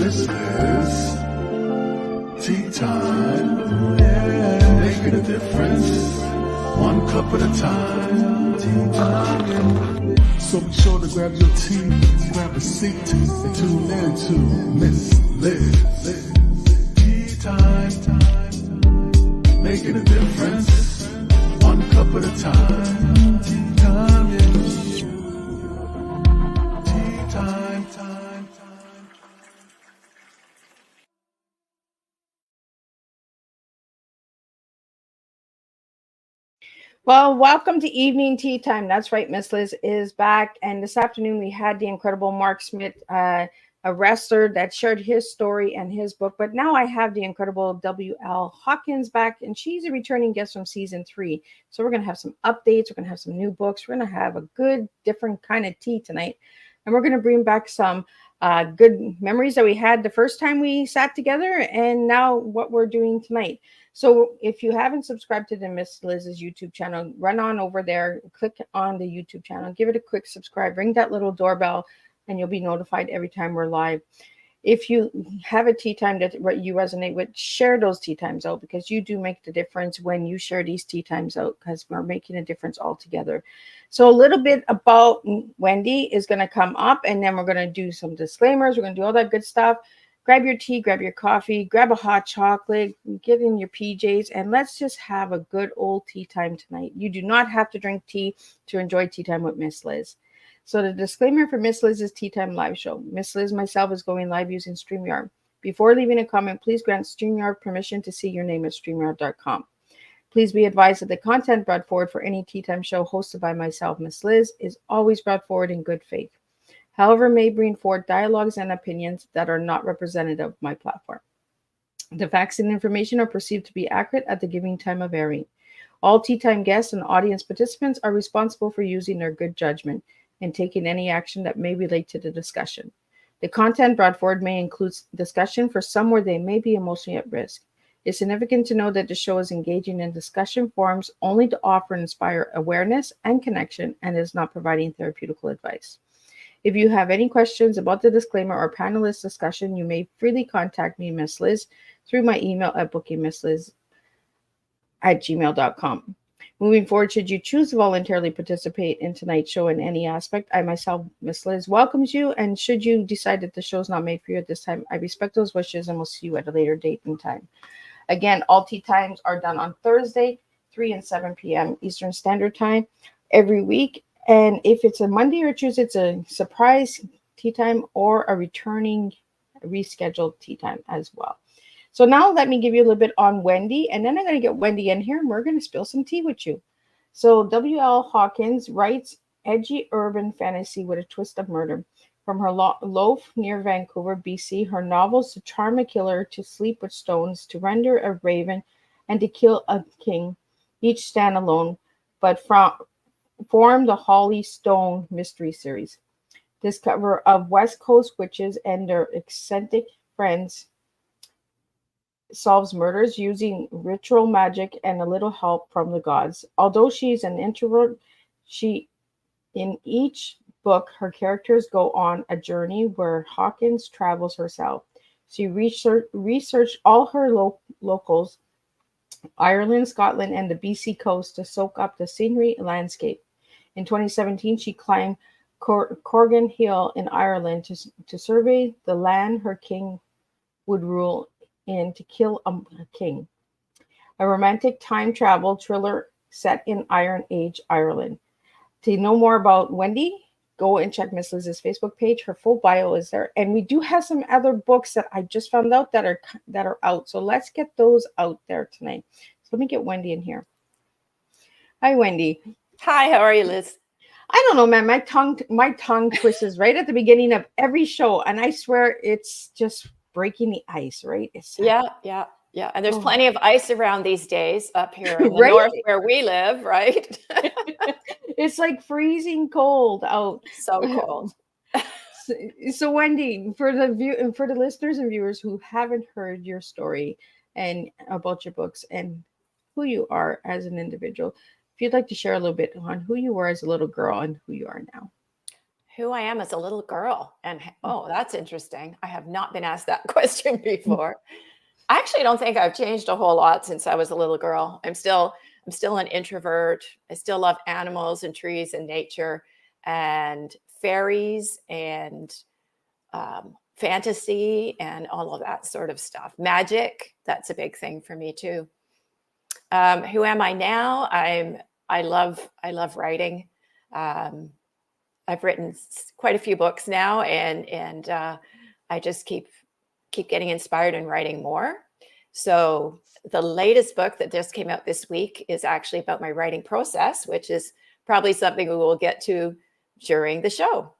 Miss Liz. Tea time, yeah, making a difference. One cup at a time. Tea time, yeah. So be sure to grab your tea, grab a seat, and tune in to Miss Liz. Tea time, making a difference. One cup at a time. Tea time, yeah. Tea time. Well, welcome to Evening Tea Time. That's right, Miss Liz is back. And this afternoon we had the incredible Mark Smith, a wrestler that shared his story and his book. But now I have the incredible W.L. Hawkins back, and she's a returning guest from season 3. So we're going to have some updates. We're going to have some new books. We're going to have a good, different kind of tea tonight. And we're going to bring back some good memories that we had the first time we sat together, and now what we're doing tonight. So if you haven't subscribed to the Miss Liz's YouTube channel, run on over there, click on the YouTube channel, give it a quick subscribe, ring that little doorbell, and you'll be notified every time we're live. If you have a tea time that you resonate with, share those tea times out, because you do make the difference when you share these tea times out, because we're making a difference all together. So a little bit about Wendy is going to come up, and then we're going to do some disclaimers. We're going to do all that good stuff. Grab your tea, grab your coffee, grab a hot chocolate, get in your PJs, and let's just have a good old tea time tonight. You do not have to drink tea to enjoy tea time with Miss Liz. So the disclaimer for Miss Liz's Tea Time live show. Miss Liz myself is going live using StreamYard. Before leaving a comment, please grant StreamYard permission to see your name at StreamYard.com. Please be advised that the content brought forward for any Tea Time show hosted by myself, Miss Liz, is always brought forward in good faith. However, may bring forward dialogues and opinions that are not representative of my platform. The facts and information are perceived to be accurate at the given time of airing. All Tea Time guests and audience participants are responsible for using their good judgment and taking any action that may relate to the discussion. The content brought forward may include discussion for some where they may be emotionally at risk. It's significant to know that the show is engaging in discussion forums only to offer and inspire awareness and connection, and is not providing therapeutical advice. If you have any questions about the disclaimer or panelist discussion, you may freely contact me, Miss Liz, through my email at bookingmissliz@gmail.com. Moving forward, should you choose to voluntarily participate in tonight's show in any aspect, I myself, Miss Liz, welcomes you. And should you decide that the show is not made for you at this time, I respect those wishes and will see you at a later date and time. Again, all tea times are done on Thursday, 3 and 7 p.m. Eastern Standard Time every week. And if it's a Monday or Tuesday, it's a surprise tea time or a returning rescheduled tea time as well. So now let me give you a little bit on Wendy, and then I'm going to get Wendy in here and we're going to spill some tea with you. So W.L. Hawkins writes edgy urban fantasy with a twist of murder. From her loft near Vancouver, BC, her novels to charm a killer, to sleep with stones, to render a raven, and to kill a king, each stand alone, but form the Hollystone Mystery Series. Discover of West Coast witches and their eccentric friends, solves murders using ritual magic and a little help from the gods. Although she is an introvert, in each book, her characters go on a journey where Hawkins travels herself. She researched all her locals, Ireland, Scotland, and the BC coast, to soak up the scenery and landscape. In 2017, she climbed Croghan Hill in Ireland to survey the land her king would rule in, to kill a king. A romantic time travel thriller set in Iron Age Ireland. To know more about Wendy, go and check Miss Liz's Facebook page. Her full bio is there. And we do have some other books that I just found out that are out. So let's get those out there tonight. So let me get Wendy in here. Hi, Wendy. Hi, how are you, Liz? I don't know, man. My tongue twists right at the beginning of every show, and I swear it's just breaking the ice, right? Yeah. And there's plenty of ice around these days up here in the right? north where we live, right? It's like freezing cold out. So cold. So Wendy, for the listeners and viewers who haven't heard your story and about your books and who you are as an individual, if you'd like to share a little bit on who you were as a little girl and who you are now. who I am as a little girl. And oh, that's interesting. I have not been asked that question before. I actually don't think I've changed a whole lot since I was a little girl. I'm still an introvert. I still love animals and trees and nature and fairies and fantasy and all of that sort of stuff. Magic, that's a big thing for me too. Who am I now? I love writing. I've written quite a few books now, and I just keep getting inspired and writing more. So the latest book that just came out this week is actually about my writing process, which is probably something we will get to during the show.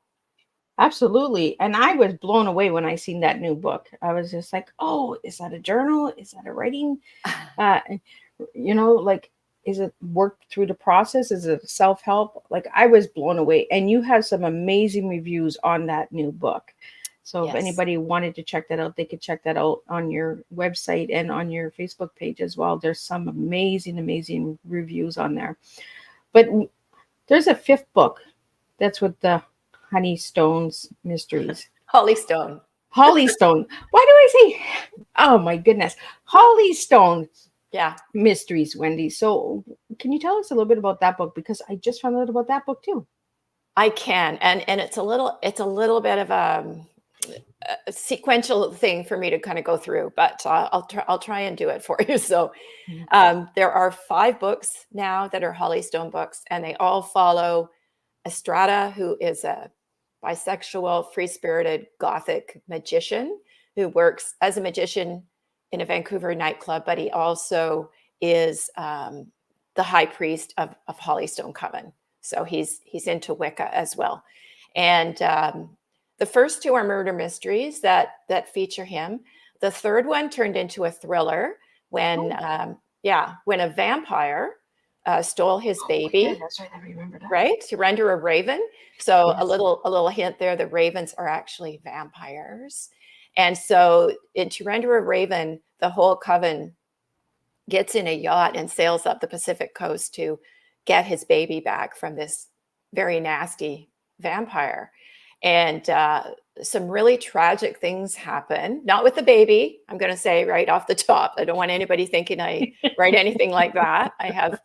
Absolutely. And I was blown away when I seen that new book. I was just like, oh, is that a journal? Is that a writing? Like, is it work through the process? Is it self-help? Like, I was blown away. And you have some amazing reviews on that new book. So if anybody wanted to check that out, they could check that out on your website and on your Facebook page as well. There's some amazing reviews on there. But there's a 5th book that's with the Hollystone Mysteries. Hollystone. Why do I say, oh my goodness, Hollystone Mysteries, Wendy. So can you tell us a little bit about that book? Because I just found out about that book too. I can. And it's a little bit of a sequential thing for me to kind of go through, but I'll try and do it for you. So there are 5 books now that are Hollystone books, and they all follow Estrada, who is a bisexual, free-spirited Gothic magician who works as a magician in a Vancouver nightclub, but he also is the high priest of Hollystone Coven. So he's into Wicca as well. And the first 2 are murder mysteries that feature him. The 3rd one turned into a thriller when a vampire stole his baby. Yeah, that's right. I remember that. Right, to render a raven. So a little hint there: the ravens are actually vampires. And so to render a raven, the whole coven gets in a yacht and sails up the Pacific coast to get his baby back from this very nasty vampire. And some really tragic things happen, not with the baby. I'm going to say right off the top, I don't want anybody thinking I write anything like that. I have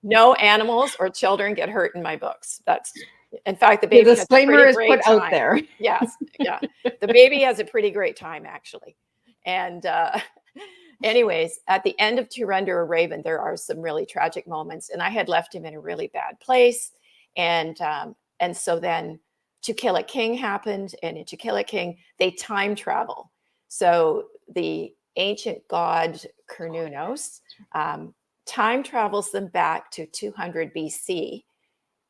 no animals or children get hurt in my books. That's, in fact, the baby has a pretty great time. Out there. Yes, the baby has a pretty great time actually. And anyways, at the end of To Render a Raven, there are some really tragic moments, and I had left him in a really bad place, and so then To Kill a King happened, and in To Kill a King, they time travel. So the ancient god Cernunnos time travels them back to 200 BC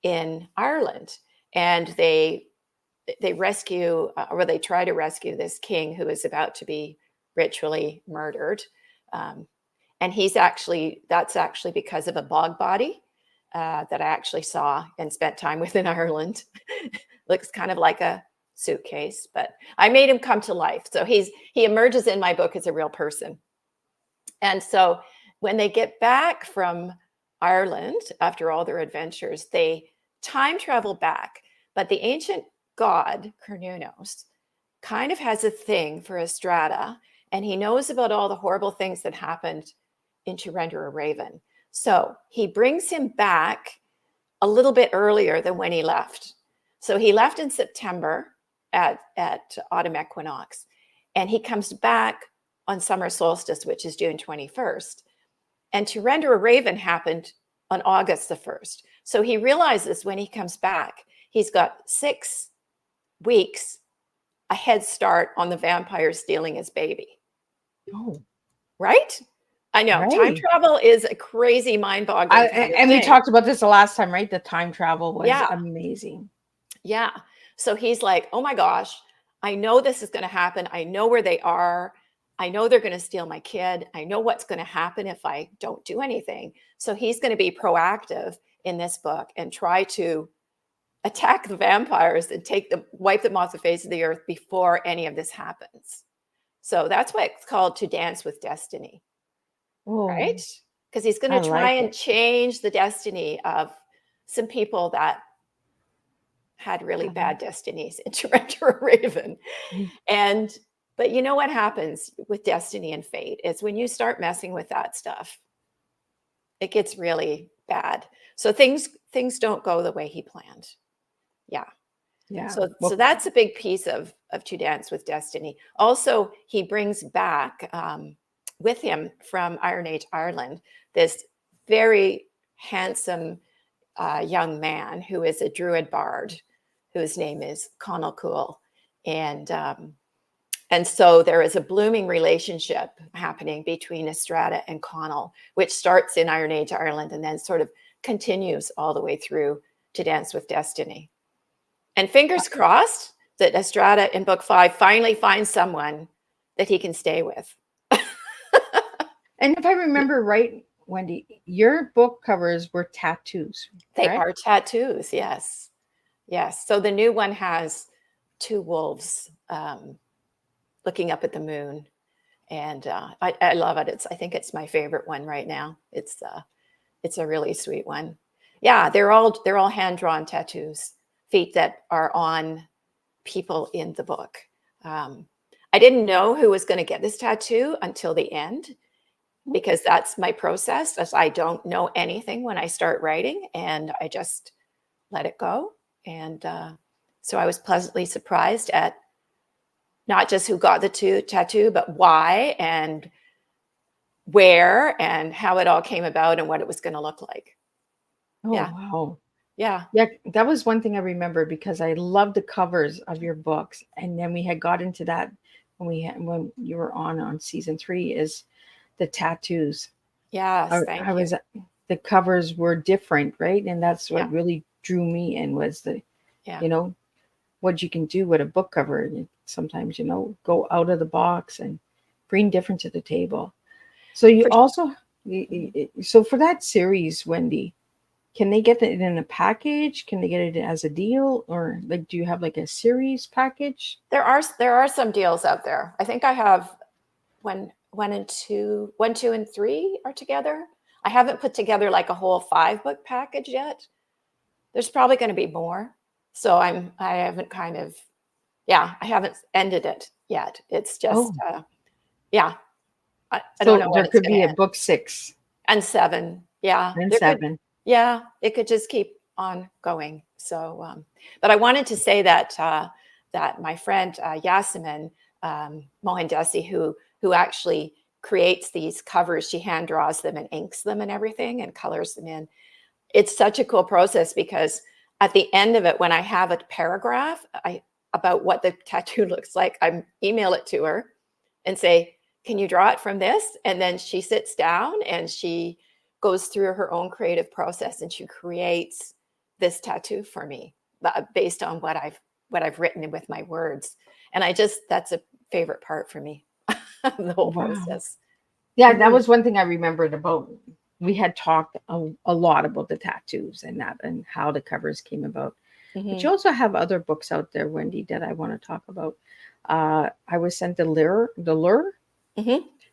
in Ireland, and they rescue or they try to rescue this king who is about to be ritually murdered. And that's actually because of a bog body that I actually saw and spent time with in Ireland. Looks kind of like a suitcase, but I made him come to life. So he emerges in my book as a real person. And so when they get back from Ireland after all their adventures, they time travel back. But the ancient god Cernunnos kind of has a thing for Estrada, and he knows about all the horrible things that happened in To Render a Raven. So he brings him back a little bit earlier than when he left. So he left in September at autumn equinox, and he comes back on summer solstice, which is June 21st. And To Render a Raven happened on August the 1st. So he realizes when he comes back, he's got 6 weeks a head start on the vampire stealing his baby. Oh, right? I know. Right. Time travel is a crazy, mind-boggling and we talked about this the last time, right? The time travel was amazing. Yeah. So he's like, oh my gosh, I know this is going to happen. I know where they are. I know they're going to steal my kid. I know what's going to happen if I don't do anything. So he's going to be proactive in this book and try to attack the vampires and wipe them off the face of the earth before any of this happens. So that's why it's called To Dance with Destiny. Oh, right? Because he's going to try and change the destiny of some people that had really bad destinies in Toronto or Raven. But you know what happens with destiny and fate is when you start messing with that stuff, it gets really bad. So things don't go the way he planned. Yeah. Yeah. So that's a big piece of To Dance with Destiny. Also, he brings back with him from Iron Age Ireland this very handsome young man who is a druid bard, whose name is Connell Cool. And so there is a blooming relationship happening between Estrada and Connell, which starts in Iron Age Ireland and then sort of continues all the way through To Dance with Destiny. And fingers crossed that Estrada in book 5 finally finds someone that he can stay with. And if I remember right, Wendy, your book covers were tattoos. They correct? are tattoos, yes. Yes. So the new one has 2 wolves looking up at the moon. And I love it. I think it's my favorite one right now. It's a really sweet one. Yeah, they're all hand-drawn tattoos, feet that are on people in the book. I didn't know who was going to get this tattoo until the end, because that's my process, as I don't know anything when I start writing, and I just let it go. And so I was pleasantly surprised at not just who got the tattoo, but why and where and how it all came about and what it was going to look like. Oh, Yeah. wow. Yeah. Yeah, that was one thing I remember because I loved the covers of your books. And then we had got into that when you were on season 3 is the tattoos. Yes. Thank you. The covers were different, right? And that's what Yeah. really drew me in was Yeah. you know, what you can do with a book cover. And sometimes, go out of the box and bring different to the table. So you also, so for that series, Wendy, can they get it in a package? Can they get it as a deal? Or like, do you have like a series package? There are some deals out there. I think I have 1, 2, and 3 are together. I haven't put together like a whole 5-book package yet. There's probably going to be more. So I haven't I haven't ended it yet. It's just, yeah. I don't know when there it's could going be to a end. book 6 And 7. Yeah. and There could, 7. yeah, it could just keep on going. So, but I wanted to say that that my friend Yasemin Mohandesi, who actually creates these covers, she hand draws them and inks them and everything and colors them in. It's such a cool process because at the end of it, when I have a paragraph about what the tattoo looks like, I email it to her and say, "Can you draw it from this?" And then she sits down and she goes through her own creative process and she creates this tattoo for me based on what I've written with my words. And that's a favorite part for me, the whole Wow. process. Yeah, that was one thing I remembered about. We had talked a lot about the tattoos and that and how the covers came about. But you also have other books out there, Wendy, that I want to talk about. I was sent the Lure.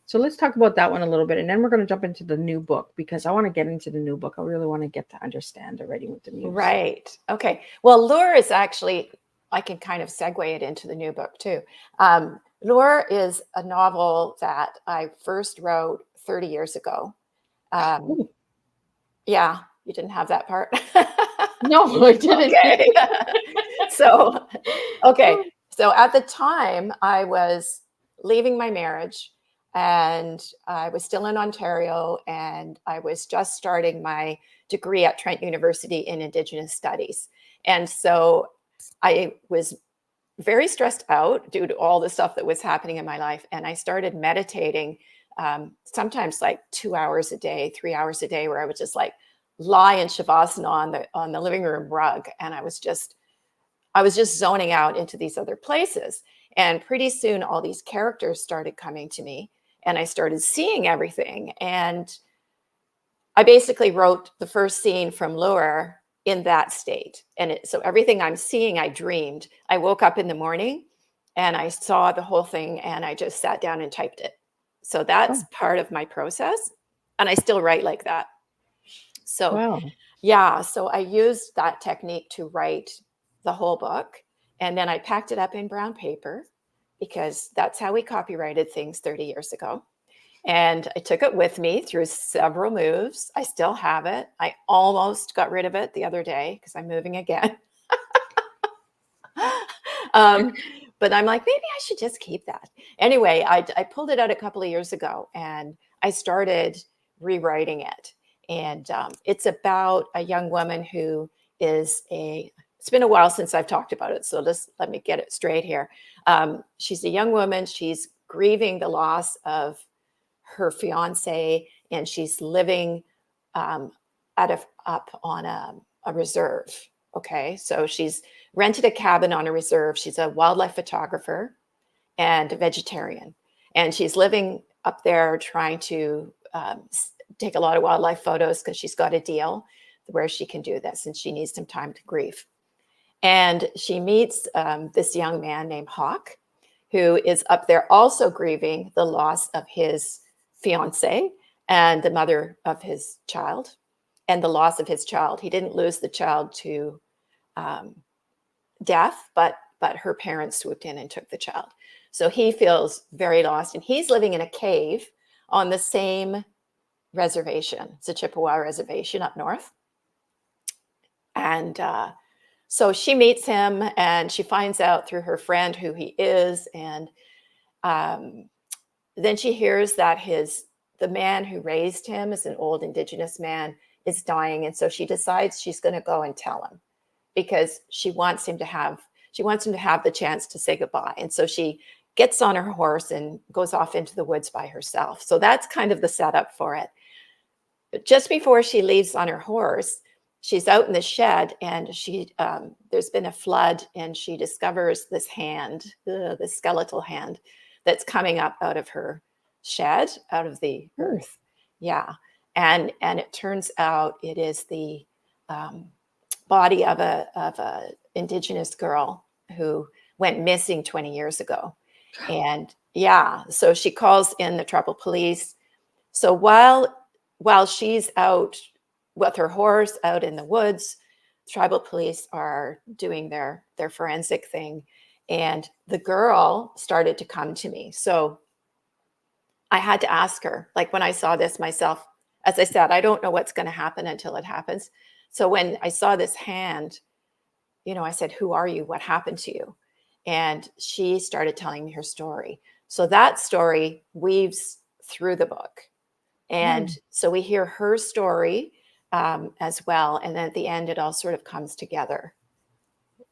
So let's talk about that one a little bit, and then we're going to jump into the new book because I want to get into the new book. I really want to get to understand already with the news. Right. Okay. Well, Lure is actually, I can kind of segue it into the new book too. Lure is a novel that I first wrote 30 years ago. Yeah, you didn't have that part. No, I didn't. Okay. So at the time I was leaving my marriage and I was still in Ontario and I was just starting my degree at Trent University in Indigenous Studies. And so I was very stressed out due to all the stuff that was happening in my life. And I started meditating sometimes like 2 hours a day, 3 hours a day, where I would just like lie in shavasana on the living room rug. And I was just zoning out into these other places. And pretty soon all these characters started coming to me and I started seeing everything. And I basically wrote the first scene from Lure in that state. And so everything I'm seeing, I dreamed. I woke up in the morning and I saw the whole thing and I just sat down and typed it. So that's part of my process. And I still write like that. So, Wow. yeah, so I used that technique to write the whole book. And then I packed it up in brown paper because that's how we copyrighted things 30 years ago. And I took it with me through several moves. I still have it. I almost got rid of it the other day because I'm moving again. But I'm like, maybe I should just keep that. Anyway, I pulled it out a couple of years ago and I started rewriting it. And it's about a young woman who is it's been a while since I've talked about it. So just let me get it straight here. She's a young woman. She's grieving the loss of her fiance, and she's living up on a reserve. Okay, so she's rented a cabin on a reserve. She's a wildlife photographer and a vegetarian, and she's living up there trying to take a lot of wildlife photos because she's got a deal where she can do this, and she needs some time to grieve. And she meets this young man named Hawk, who is up there also grieving the loss of his fiance and the mother of his child, and the loss of his child. He didn't lose the child to death, but her parents swooped in and took the child. So he feels very lost, and he's living in a cave on the same reservation. It's a Chippewa reservation up north. And so she meets him, and she finds out through her friend who he is. And then she hears that the man who raised him is an old Indigenous man, is dying. And so she decides she's going to go and tell him because she wants him to have the chance to say goodbye. And so she gets on her horse and goes off into the woods by herself. So that's kind of the setup for it. But just before she leaves on her horse, she's out in the shed, and there's been a flood, and she discovers this hand, this skeletal hand that's coming up out of her shed, out of the earth. Yeah. And it turns out it is the body of a Indigenous girl who went missing 20 years ago. And yeah, so she calls in the tribal police. So while she's out with her horse out in the woods, tribal police are doing their forensic thing. And the girl started to come to me. So I had to ask her, like when I saw this myself, as I said, I don't know what's going to happen until it happens. So when I saw this hand, I said, who are you? What happened to you? And she started telling me her story. So that story weaves through the book. And so we hear her story as well. And then at the end, it all sort of comes together.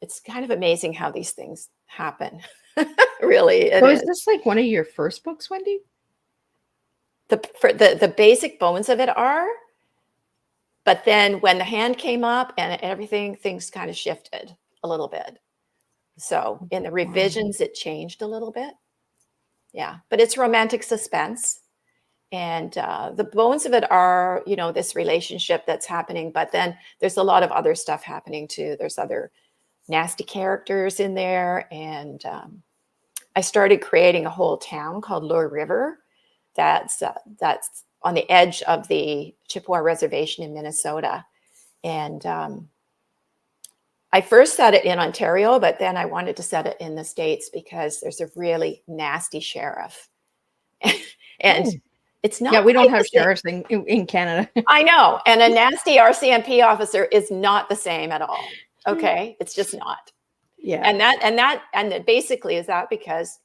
It's kind of amazing how these things happen. Really. So is this like one of your first books, Wendy? The basic bones of it are, but then when the hand came up and everything, things kind of shifted a little bit. So in the revisions, it changed a little bit. Yeah, but it's romantic suspense. And the bones of it are, this relationship that's happening, but then there's a lot of other stuff happening too. There's other nasty characters in there. And I started creating a whole town called Lure River. That's on the edge of the Chippewa Reservation in Minnesota. And I first set it in Ontario, but then I wanted to set it in the States because there's a really nasty sheriff. And it's not. Yeah, we don't have sheriffs in Canada. I know. And a nasty RCMP officer is not the same at all. Okay. It's just not. Yeah. And basically is that because,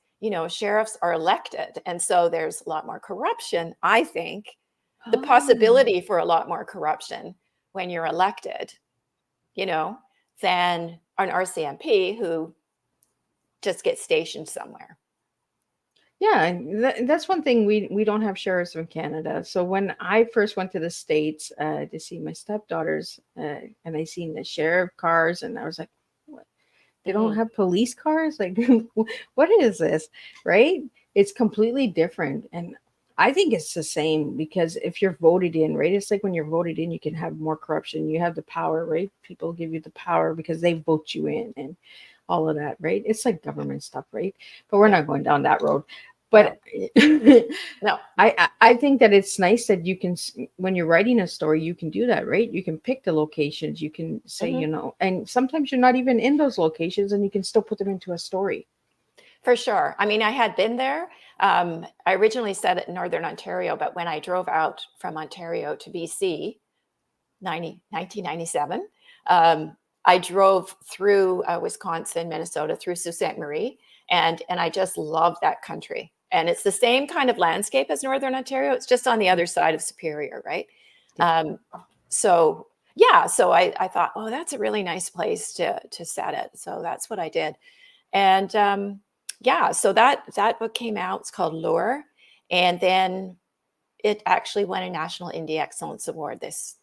sheriffs are elected. And so there's a lot more corruption, I think, the possibility for a lot more corruption when you're elected, than an RCMP who just gets stationed somewhere. Yeah, that's one thing. We don't have sheriffs in Canada. So when I first went to the States to see my stepdaughters, and I seen the sheriff cars, and I was like, what? They don't have police cars? Like, what is this? Right? It's completely different. And I think it's the same because if you're voted in, right? It's like when you're voted in, you can have more corruption. You have the power, right? People give you the power because they vote you in and all of that, right? It's like government stuff, right? But we're not going down that road. But No. I think that it's nice that you can, when you're writing a story, you can do that, right? You can pick the locations, you can say, you know, and sometimes you're not even in those locations and you can still put them into a story. For sure. I mean, I had been there. I originally set it in Northern Ontario, but when I drove out from Ontario to BC, 1997, I drove through Wisconsin, Minnesota, through Sault Ste. Marie, and I just love that country. And it's the same kind of landscape as Northern Ontario. It's just on the other side of Superior, right? So yeah, so I thought, oh, that's a really nice place to set it. So that's what I did. And yeah, so that book came out. It's called Lure, and then it actually won a National Indie Excellence Award this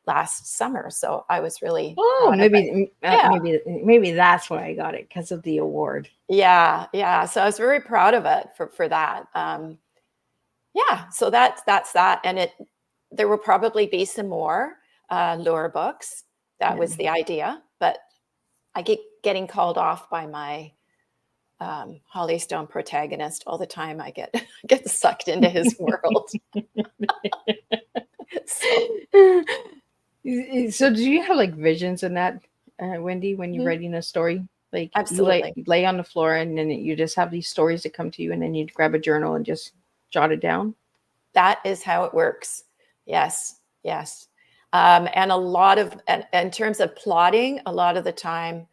last summer. So I was really proud of it. Yeah. maybe that's why I got it, because of the award. Yeah. So I was very proud of it for that. Yeah. So that's that, and there will probably be some more Lure books. That was the idea, but I keep getting called off by my Hollystone protagonist all the time. I get sucked into his world. So do you have like visions in that, Wendy, when you're writing a story? Like Absolutely. you lay on the floor and then you just have these stories that come to you, and then you grab a journal and just jot it down? That is how it works. Yes. And a lot of, in terms of plotting, a lot of the time,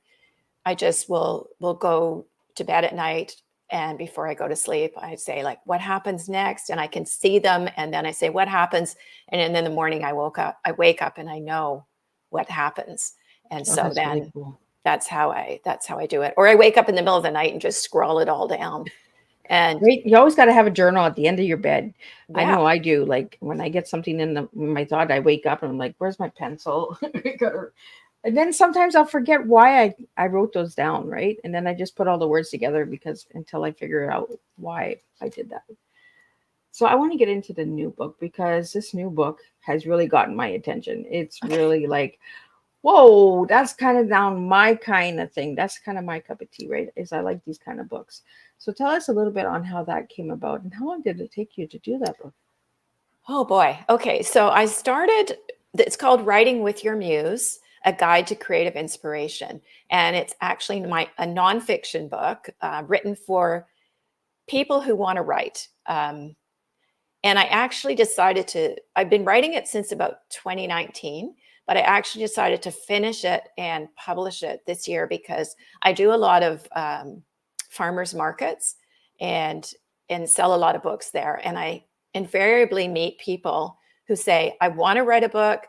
I just will go to bed at night, and before I go to sleep, I say, like, what happens next? And I can see them, and then I say, what happens? And then in the morning I wake up and I know what happens. And so then really cool. that's how I do it. Or I wake up in the middle of the night and just scroll it all down. And you always got to have a journal at the end of your bed. Yeah. I know I do. Like when I get something in my thought, I wake up and I'm like, where's my pencil? And then sometimes I'll forget why I wrote those down, right? And then I just put all the words together until I figure out why I did that. So I want to get into the new book, because this new book has really gotten my attention. It's really like, whoa, that's kind of down my kind of thing. That's kind of my cup of tea, right? Is I like these kind of books. So tell us a little bit on how that came about, and how long did it take you to do that book? Oh boy. Okay. So I started, it's called Writing with Your Muse, A Guide to Creative Inspiration. And it's actually a nonfiction book written for people who want to write. And I actually decided I've been writing it since about 2019, but I actually decided to finish it and publish it this year because I do a lot of farmers markets and sell a lot of books there. And I invariably meet people who say, I want to write a book.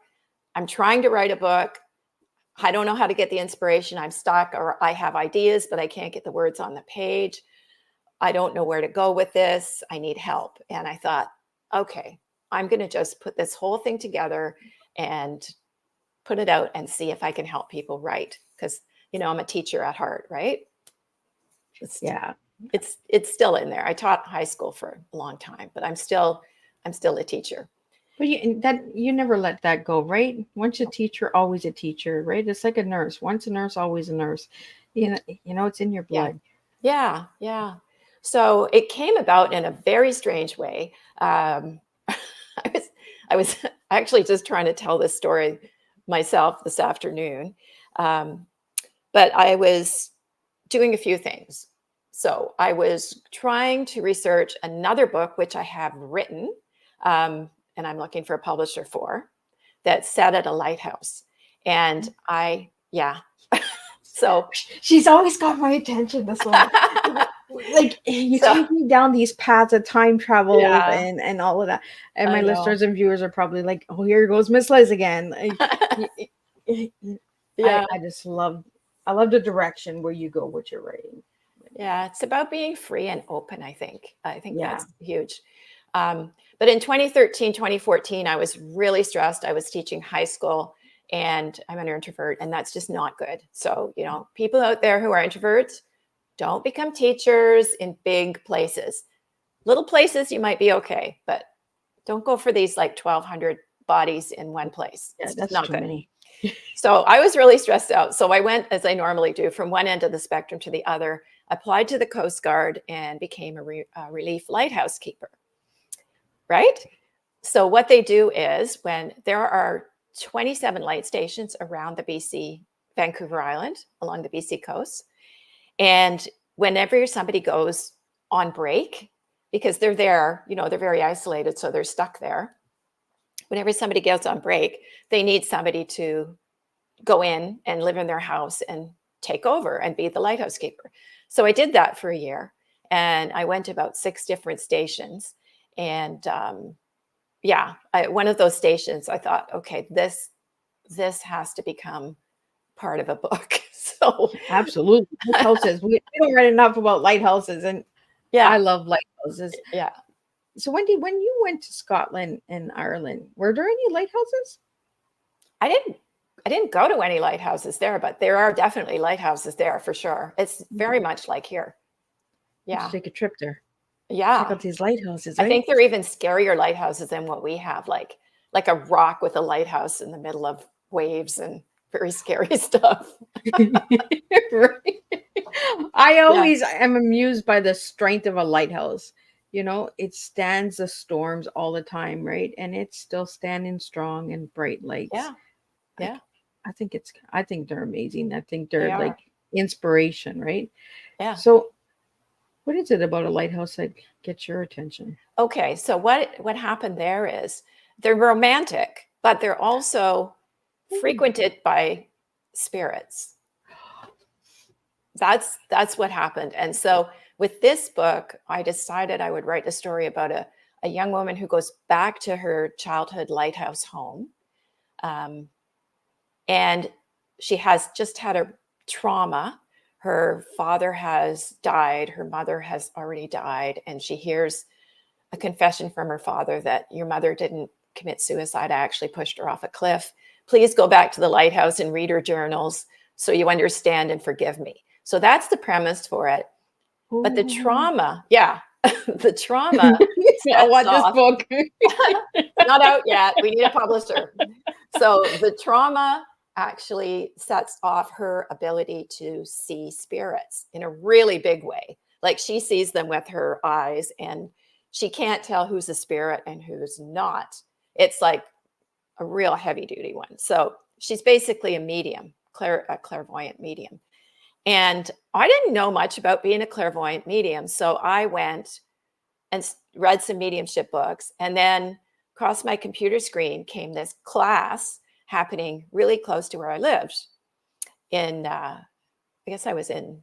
I'm trying to write a book. I don't know how to get the inspiration. I'm stuck, or I have ideas, but I can't get the words on the page. I don't know where to go with this. I need help. And I thought, okay, I'm going to just put this whole thing together and put it out and see if I can help people write. Because, I'm a teacher at heart, right? It's still in there. I taught high school for a long time, but I'm still a teacher. But you never let that go, right? Once a teacher, always a teacher, right? It's like a nurse. Once a nurse, always a nurse. It's in your blood. Yeah. So it came about in a very strange way. I was actually just trying to tell this story myself this afternoon, but I was doing a few things. So I was trying to research another book, which I have written, and I'm looking for a publisher for, that's set at a lighthouse. And so she's always got my attention, this one. Like you take me down these paths of time travel and all of that. And my listeners and viewers are probably like, oh, here goes Miss Liz again. I just love the direction where you go with your writing. Yeah, it's about being free and open, I think. That's huge. But in 2013, 2014, I was really stressed. I was teaching high school, and I'm an introvert, and that's just not good. So, people out there who are introverts, don't become teachers in big places. Little places, you might be okay, but don't go for these like 1,200 bodies in one place. Yeah, that's not too good. Many. So I was really stressed out. So I went, as I normally do, from one end of the spectrum to the other. applied to the Coast Guard, and became a relief lighthouse keeper. Right? So what they do is, when there are 27 light stations around the BC, Vancouver Island, along the BC coast, and whenever somebody goes on break, because they're there, they're very isolated, so they're stuck there. Whenever somebody goes on break, they need somebody to go in and live in their house and take over and be the lighthouse keeper. So I did that for a year, and I went to about 6 different stations. And one of those stations, I thought, okay, this has to become part of a book. So Absolutely. Lighthouses. We don't write enough about lighthouses, and I love lighthouses. Yeah. So Wendy, when you went to Scotland and Ireland, were there any lighthouses? I didn't go to any lighthouses there, but there are definitely lighthouses there for sure. It's very much like here. Yeah. Let's take a trip there. Yeah. Check out these lighthouses. Right? I think they're even scarier lighthouses than what we have, like a rock with a lighthouse in the middle of waves and very scary stuff. Right. I always am amused by the strength of a lighthouse. It stands the storms all the time, right? And it's still standing strong and bright lights. Yeah. Yeah. I think they're amazing. I think they're like inspiration, right? Yeah. So what is it about a lighthouse that gets your attention? Okay. So what happened there is they're romantic, but they're also frequented by spirits. That's what happened. And so with this book, I decided I would write a story about a young woman who goes back to her childhood lighthouse home. And she has just had a trauma. Her father has died. Her mother has already died. And she hears a confession from her father that your mother didn't commit suicide. I actually pushed her off a cliff. Please go back to the lighthouse and read her journals so you understand and forgive me. So that's the premise for it. Ooh. But the trauma, the trauma. I want this book. Not out yet. We need a publisher. So the trauma actually sets off her ability to see spirits in a really big way. Like, she sees them with her eyes, and she can't tell who's a spirit and who's not. It's like a real heavy duty one. So she's basically a medium, a clairvoyant medium. And I didn't know much about being a clairvoyant medium. So I went and read some mediumship books, and then across my computer screen came this class happening really close to where I lived in, I guess I was in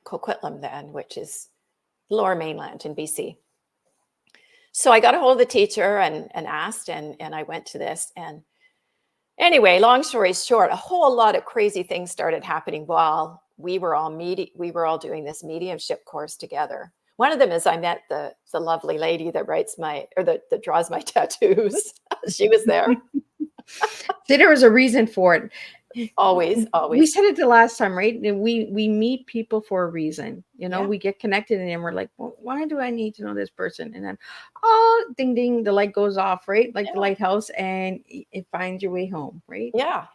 Coquitlam then, which is Lower Mainland in BC. So I got a hold of the teacher and asked, and I went to this. And anyway, long story short, a whole lot of crazy things started happening while we were all doing this mediumship course together. One of them is I met the lovely lady that that draws my tattoos. She was there. See, there was a reason for it. Always. We said it the last time, right? We meet people for a reason. We get connected, and then we're like, well, why do I need to know this person? And then, ding, ding, the light goes off, right? Like the lighthouse, and it finds your way home, right? Yeah.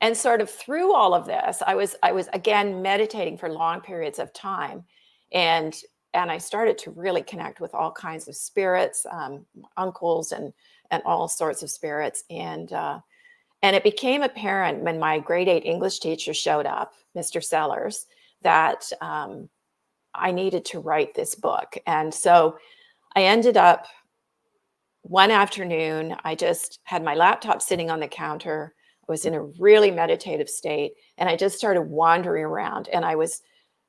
And sort of through all of this, I was again meditating for long periods of time, and I started to really connect with all kinds of spirits, uncles and all sorts of spirits. And it became apparent when my grade 8 English teacher showed up, Mr. Sellers, that I needed to write this book. And so I ended up one afternoon, I just had my laptop sitting on the counter. I was in a really meditative state, and I just started wandering around, and I was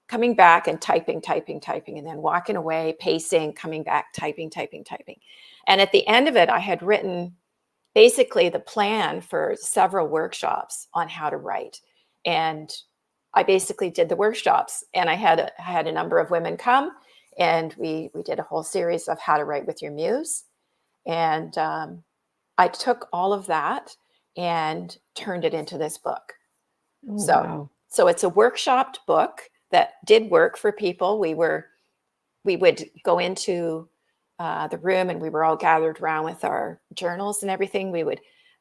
coming back and typing, and then walking away, pacing, coming back, typing. And at the end of it, I had written basically the plan for several workshops on how to write. And I basically did the workshops, and I had a number of women come, and we did a whole series of how to write with your muse. And I took all of that and turned it into this book. Oh, wow. So it's a workshopped book that did work for people. We would go into the room, and we were all gathered around with our journals and everything.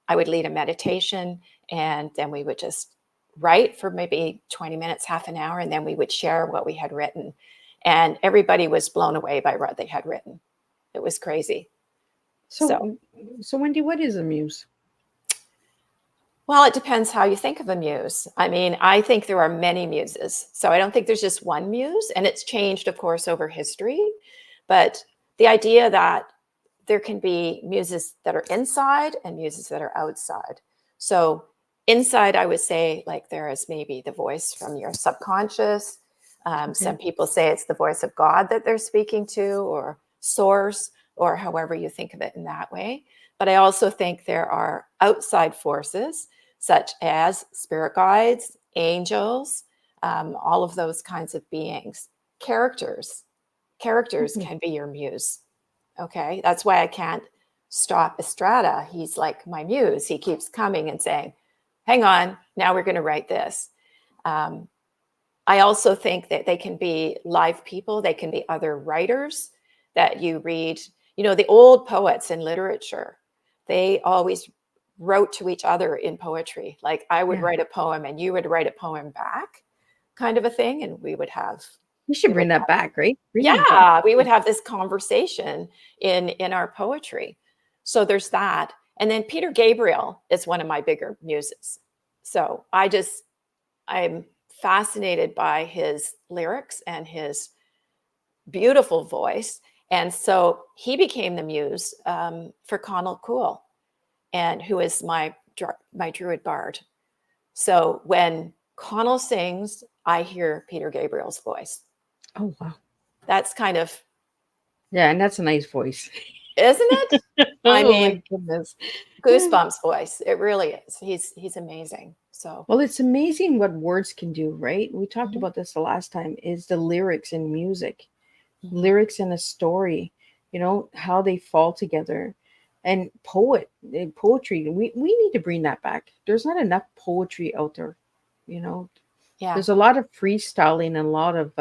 I would lead a meditation, and then we would just write for maybe 20 minutes, half an hour, and then we would share what we had written. And everybody was blown away by what they had written. It was crazy. So Wendy, what is a muse? Well, it depends how you think of a muse. I mean, I think there are many muses. So I don't think there's just one muse, and it's changed, of course, over history. But the idea that there can be muses that are inside and muses that are outside. So inside, I would say, like, there is maybe the voice from your subconscious. Some people say it's the voice of God that they're speaking to, or source, or however you think of it in that way. But I also think there are outside forces, such as spirit guides, angels, all of those kinds of beings. Characters can be your muse. Okay, that's why I can't stop Estrada. He's like my muse. He keeps coming and saying, hang on, now we're going to write this. I also think that they can be live people. They can be other writers that you read. You know, the old poets in literature, they always wrote to each other in poetry. Like I would write a poem and you would write a poem back, kind of a thing. And we would have... You should bring that back, right? We would have this conversation in our poetry. So there's that. And then Peter Gabriel is one of my bigger muses. So I'm fascinated by his lyrics and his beautiful voice. And so he became the muse for Connell Cool, and who is my druid bard. So when Connell sings, I hear Peter Gabriel's voice. Oh, wow. That's kind of... Yeah, and that's a nice voice. Isn't it? I mean, my goodness. Goosebumps voice. It really is. He's amazing. So, well, it's amazing what words can do, right? We talked about this the last time, is the lyrics in music. Lyrics in a story, you know, how they fall together. And poetry, we need to bring that back. There's not enough poetry out there, you know. yeah. There's a lot of freestyling and a lot of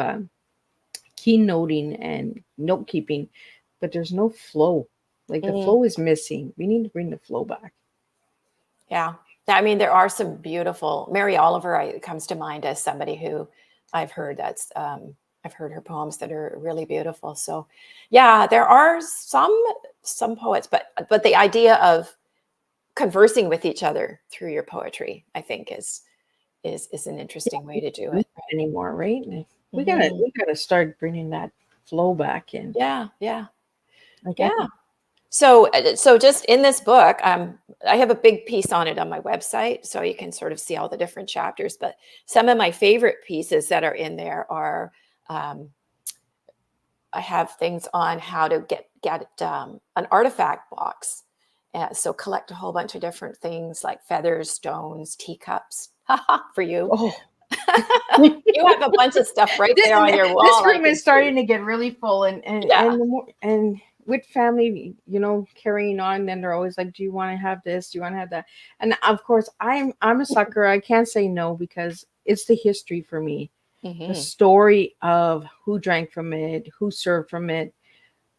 keynoting and note keeping, but there's no flow. Like the flow is missing. We need to bring the flow back. Yeah. I mean, there are some beautiful... Mary Oliver comes to mind as somebody who I've heard I've heard her poems that are really beautiful. So yeah, there are some poets, but the idea of conversing with each other through your poetry, I think is an interesting way to do it. Anymore, right? We gotta start bringing that flow back in. Yeah. Like, Yeah. So just in this book, I have a big piece on it on my website, so you can sort of see all the different chapters. But some of my favorite pieces that are in there are, I have things on how to get an artifact box. So collect a whole bunch of different things like feathers, stones, teacups. For you. Oh. You have a bunch of stuff right there on your wall. This room is starting to get really full, and with family, you know, carrying on, then they're always like, do you want to have this? Do you want to have that? And of course, I'm a sucker. I can't say no, because it's the history for me. The story of who drank from it, who served from it,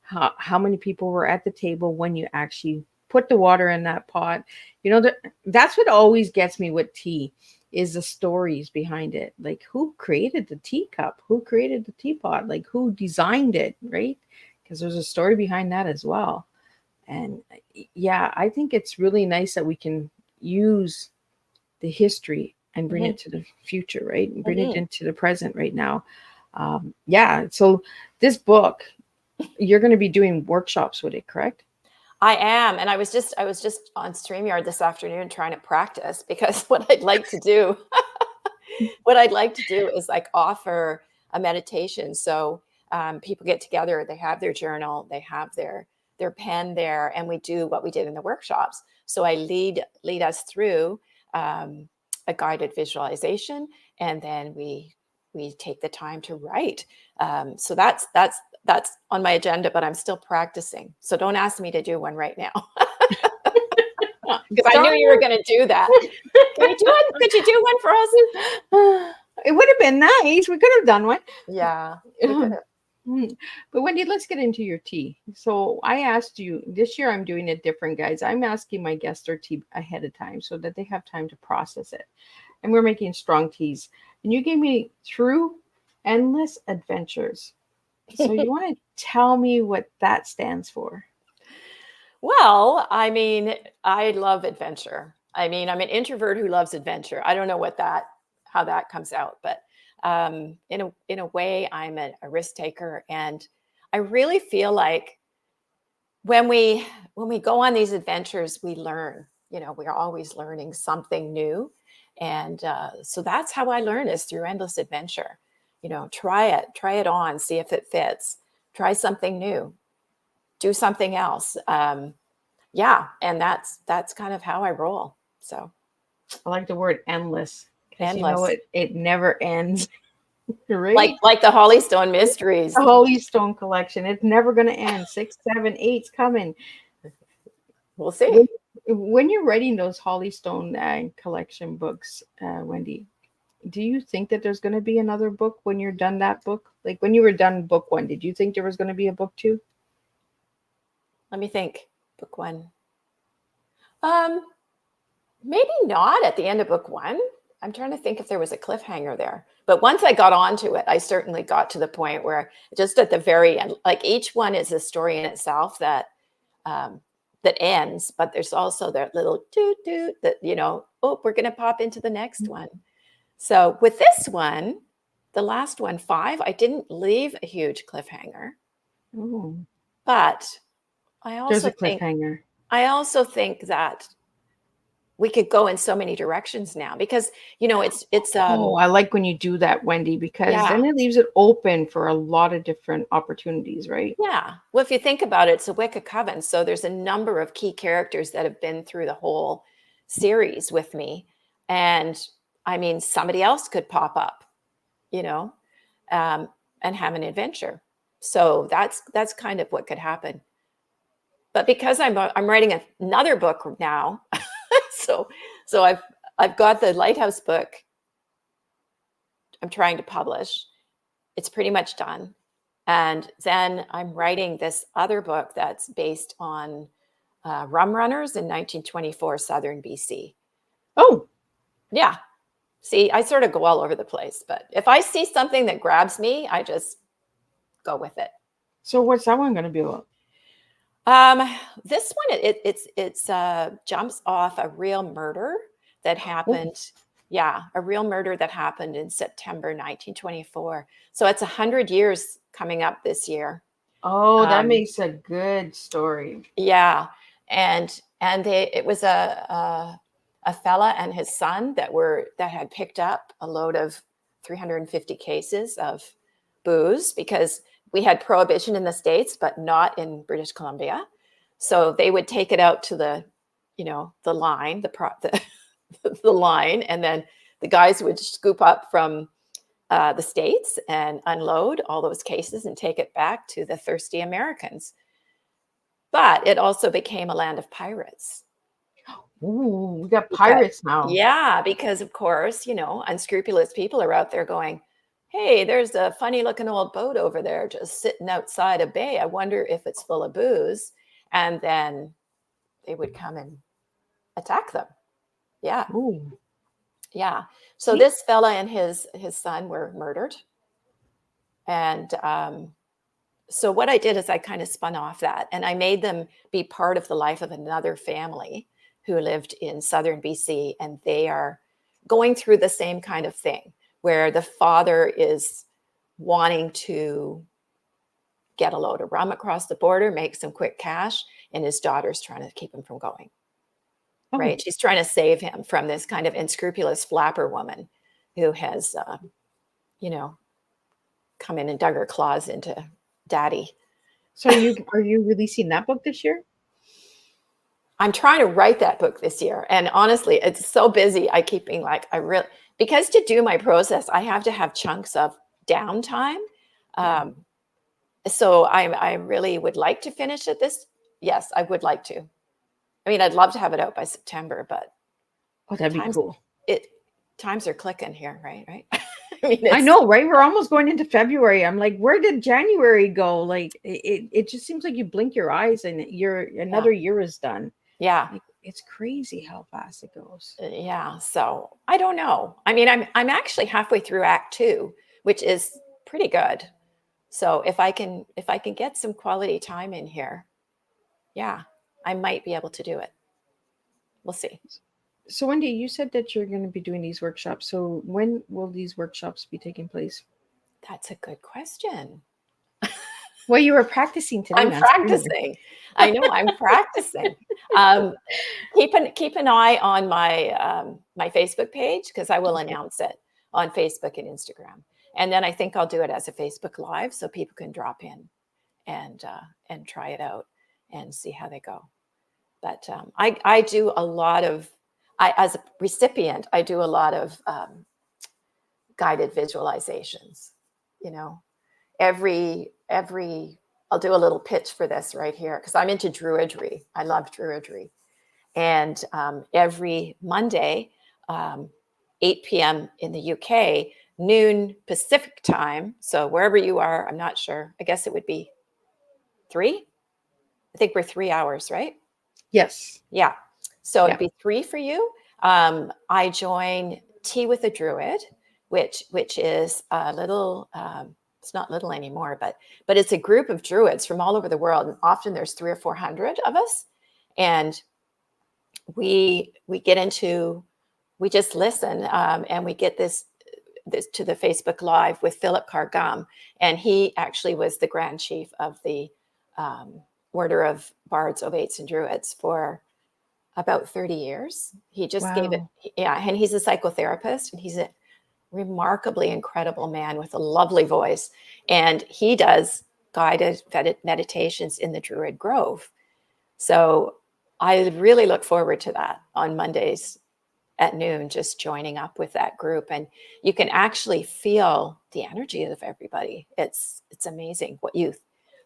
how many people were at the table when you actually put the water in that pot. You know, that's what always gets me with tea, is the stories behind it. Like, who created the teacup? Who created the teapot? Like, who designed it, right? Because there's a story behind that as well. And yeah, I think it's really nice that we can use the history and bring it to the future, right? And bring it into the present right now. Yeah. So this book, you're going to be doing workshops with it, correct? I am. And I was just on StreamYard this afternoon trying to practice, because what I'd like to do is like offer a meditation. So people get together, they have their journal, they have their pen there, and we do what we did in the workshops. So I lead us through a guided visualization, and then we take the time to write. So that's on my agenda, but I'm still practicing. So don't ask me to do one right now. Because I knew you were going to do that. Could you do one for us? It would have been nice. We could have done one. Yeah. We could have. But Wendy, let's get into your tea. So I asked you, this year I'm doing it different, guys. I'm asking my guests their tea ahead of time so that they have time to process it. and we're making strong teas. And you gave me Through Endless Adventures. So you want to tell me what that stands for? Well, I mean, I love adventure. I mean, I'm an introvert who loves adventure. I don't know how that comes out, but in a way, I'm a risk taker, and I really feel like when we go on these adventures, we learn. You know, we're always learning something new, and so that's how I learn, is through endless adventure. You know, try it on, see if it fits. Try something new, do something else. Yeah, and that's kind of how I roll. So I like the word endless, because you know endless, it never ends. Right? like the Hollystone Mysteries. The Hollystone collection. It's never going to end. 6, 7, 8's coming. We'll see. When you're writing those Hollystone collection books, Wendy, do you think that there's going to be another book when you're done that book? Like when you were done book 1, did you think there was going to be a book 2? Let me think. Book 1. Maybe not at the end of book 1. I'm trying to think if there was a cliffhanger there. But once I got onto it, I certainly got to the point where just at the very end, like each one is a story in itself that that ends, but there's also that little toot toot that, you know, oh, we're going to pop into the next one. So with this one, the last one, 5, I didn't leave a huge cliffhanger. Oh, But I there's also a cliffhanger. think that we could go in so many directions now, because, you know, it's Oh, I like when you do that, Wendy, because then it leaves it open for a lot of different opportunities, right? yeah. Well, if you think about it, it's a Wicca coven. So there's a number of key characters that have been through the whole series with me. And I mean, somebody else could pop up, you know, and have an adventure. So that's kind of what could happen. But because I'm writing another book now, so I've got the Lighthouse book I'm trying to publish. It's pretty much done. And then I'm writing this other book that's based on rum runners in 1924 southern BC. Oh, Yeah. See, I sort of go all over the place, but if I see something that grabs me, I just go with it. so what's that one going to be about? This one, it's jumps off a real murder that happened. Yeah, a real murder that happened in September 1924. So it's 100 years coming up this year. Oh, that makes a good story. Yeah, and it was a fella and his son that had picked up a load of 350 cases of booze, because we had prohibition in the States, but not in British Columbia. So they would take it out to the, you know, the line, the line, and then the guys would scoop up from the States and unload all those cases and take it back to the thirsty Americans. But it also became a land of pirates. Ooh, we got pirates now. Yeah, because of course, you know, unscrupulous people are out there going, hey, there's a funny looking old boat over there just sitting outside a bay. I wonder if it's full of booze. And then they would come and attack them. Yeah. Ooh. Yeah. So this fella and his son were murdered. And so what I did is I kind of spun off that, and I made them be part of the life of another family who lived in southern BC, and they are going through the same kind of thing, where the father is wanting to get a load of rum across the border, make some quick cash, and his daughter's trying to keep him from going. Oh. Right? She's trying to save him from this kind of unscrupulous flapper woman who has, you know, come in and dug her claws into daddy. So are you releasing that book this year? I'm trying to write that book this year. And honestly, it's so busy. I keep being like, because to do my process, I have to have chunks of downtime. So I really would like to finish it yes, I would like to. I mean, I'd love to have it out by September, but that'd be cool. Times are clicking here, right? I know, right? We're almost going into February. I'm like, where did January go? Like, it just seems like you blink your eyes and another year is done. Yeah. Like, it's crazy how fast it goes. Yeah. So I don't know. I mean, I'm actually halfway through Act 2, which is pretty good. So if I can get some quality time in here, yeah, I might be able to do it. We'll see. So Wendy, you said that you're going to be doing these workshops. So when will these workshops be taking place? That's a good question. Well, you were practicing today. I'm practicing. I know I'm practicing. Keep an eye on my Facebook page, because I will announce it on Facebook and Instagram. And then I think I'll do it as a Facebook Live so people can drop in and try it out and see how they go. But I do a lot of, as a recipient, I do a lot of guided visualizations. You know, every I'll do a little pitch for this right here, because I'm into Druidry. I love Druidry. And every Monday, 8 p.m. in the UK, noon Pacific time. So wherever you are, I'm not sure. I guess it would be 3. I think we're 3 hours, right? Yes. Yeah. So it'd be 3 for you. I join Tea with a Druid, which is a little, it's not little anymore, but it's a group of Druids from all over the world. And often there's 300 or 400 of us. And we get into, we just listen, and we get this to the Facebook Live with Philip Cargum. And he actually was the Grand Chief of the Order of Bards, Ovates, and Druids for about 30 years. He just gave it. Yeah. And he's a psychotherapist, and he's a remarkably incredible man with a lovely voice. And he does guided meditations in the Druid Grove. So I really look forward to that on Mondays at noon, just joining up with that group. And you can actually feel the energy of everybody. It's amazing what you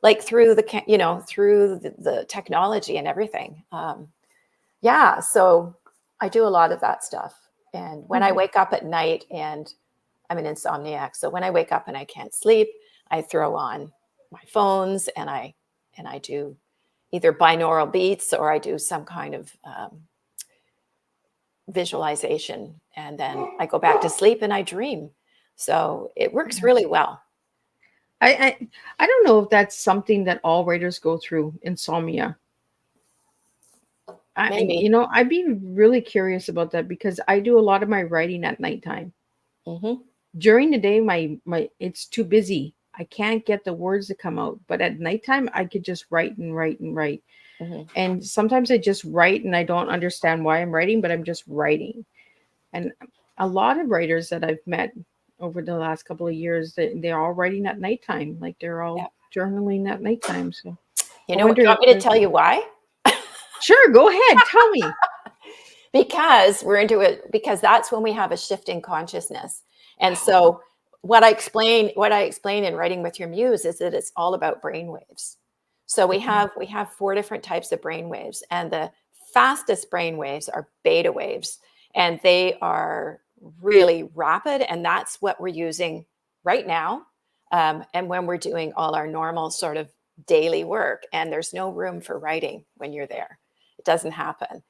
like through the technology and everything. Yeah, so I do a lot of that stuff. And when I wake up at night, and I'm an insomniac, so when I wake up and I can't sleep, I throw on my phones and I do either binaural beats, or I do some kind of visualization, and then I go back to sleep and I dream. So it works really well. I don't know if that's something that all writers go through, insomnia. Maybe. I'd be really curious about that, because I do a lot of my writing at nighttime. Mm-hmm. During the day, my it's too busy. I can't get the words to come out. But at nighttime, I could just write and write and write. Mm-hmm. And sometimes I just write and I don't understand why I'm writing, but I'm just writing. And a lot of writers that I've met over the last couple of years, they're all writing at nighttime. Like they're all journaling at nighttime. So you want me to tell you why? Sure, go ahead. Tell me. Because we're into it, because that's when we have a shift in consciousness. And so what I explain in Writing with Your Muse is that it's all about brainwaves. So we have 4 different types of brainwaves, and the fastest brainwaves are beta waves, and they are really rapid, and that's what we're using right now. And when we're doing all our normal sort of daily work, and there's no room for writing when you're there. It doesn't happen.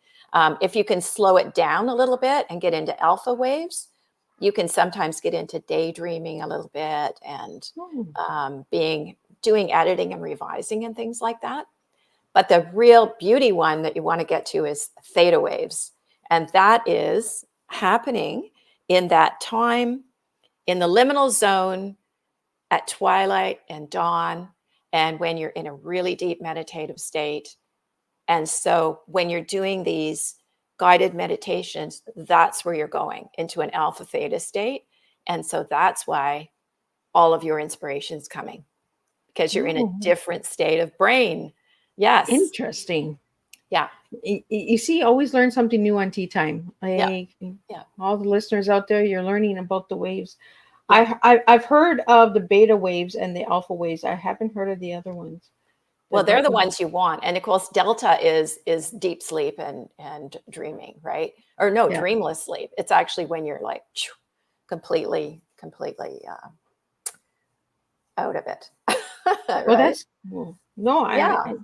If you can slow it down a little bit and get into alpha waves, you can sometimes get into daydreaming a little bit, and doing editing and revising and things like that. But the real beauty one that you want to get to is theta waves. And that is happening in that time, in the liminal zone at twilight and dawn, and when you're in a really deep meditative state. And so when you're doing these guided meditations, that's where you're going, into an alpha theta state. And so that's why all of your inspiration's coming, because you're in a different state of brain. Yes. Interesting. Yeah. You see, always learn something new on Tea Time. All the listeners out there, you're learning about the waves. Yeah. I've heard of the beta waves and the alpha waves. I haven't heard of the other ones. Well, they're the ones you want. And of course, delta is deep sleep and dreaming, right? Or no, dreamless sleep. It's actually when you're like completely out of it. Right? Well, that's cool. No,